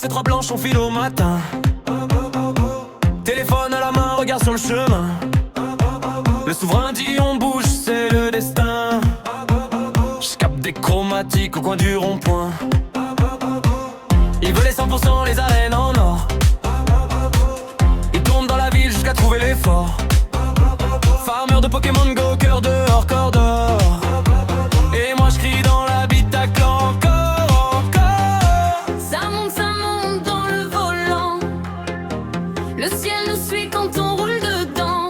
ces trois blanches, on file au matin. Téléphone à la main, regard sur le chemin. Le souverain dit on bouge, c'est le destin. J'capte des chromatiques au coin du rond-point. Il veut les 100%, les arènes en or. Il tourne dans la ville jusqu'à trouver l'effort. Farmer de Pokémon Go, cœur dehors, corps d'or. Et moi je crie dans l'habitacle encore, encore. Ça monte dans le volant. Le ciel nous suit quand on roule dedans.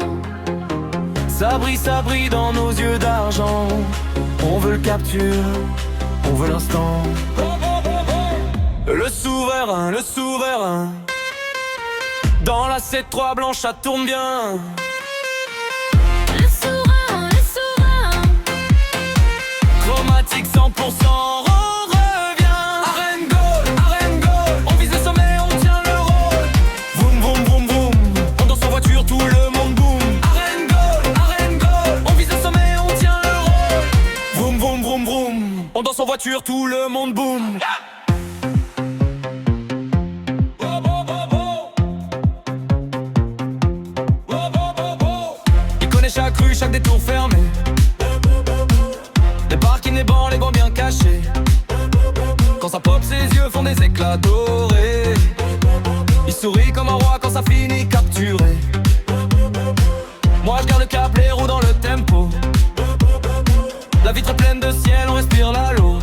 Ça brille dans nos yeux d'argent. On veut le capture, on veut l'instant. Le souverain, le souverain. Dans la C3 blanche, ça tourne bien. Le souverain. Chromatique 100%, on revient. Arène Gaulle, on vise le sommet, on tient le rôle. Vroom, vroom, vroom, vroom. On danse en voiture, tout le monde boum. Arène Gaulle, on vise le sommet, on tient le rôle. Vroom, vroom, vroom, vroom. On danse en voiture, tout le monde boum. Il connaît chaque rue, chaque détour fermé. Les parkings, les bancs, les bancs bien cachés. Quand ça pop, ses yeux font des éclats dorés. Il sourit comme un roi quand ça finit capturé. Moi je garde le cap, les roues dans le tempo. La vitre pleine de ciel, on respire l'halo.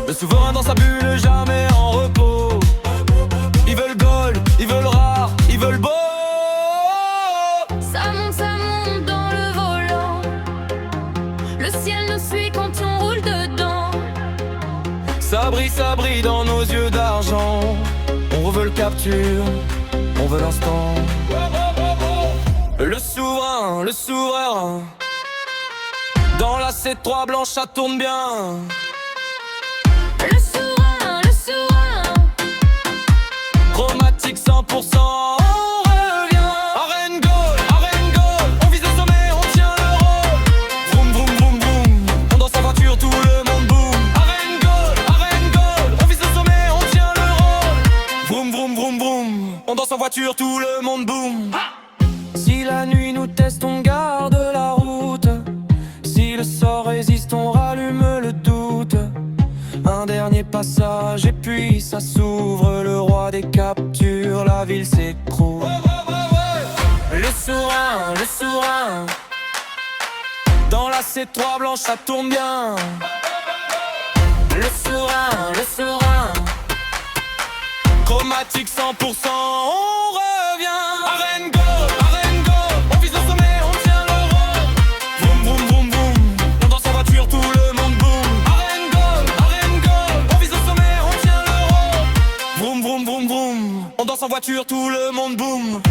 Le souverain dans sa bulle, jamais en repos. Ils veulent gold, ils veulent rare, ils veulent beau. Ça monte dans le volant. Le ciel nous suit quand on roule dedans. Ça brille dans nos yeux d'argent. On veut le capture, on veut l'instant. Le souverain, le souverain. Dans la C3 blanche, ça tourne bien. Le souverain. Chromatique 100%, on revient. Arène Gaulle, on vise le sommet, on tient le rôle. Vroom, vroom, vroom, vroom. On danse en voiture, tout le monde boum. Arène Gaulle, on vise le sommet, on tient le rôle. Vroom, vroom, vroom, vroom. On danse en voiture, tout le monde boum. Si la nuit nous teste, on garde la route. Si le sort résiste, on rallume le doute. Un dernier passage et puis ça s'ouvre. Le roi des captures, la ville s'écroule. Le souverain. Dans la C3 blanche, ça tourne bien. Le souverain. Chromatique 100%, on revient. Arène Gaulle, on vise le sommet, on tient le rôle. Vroom, vroom, vroom, vroom. On danse en voiture, tout le monde boum. Arène Gaulle, on vise le sommet, on tient le rôle. Vroom, vroom, vroom, vroom. On danse en voiture, tout le monde boum.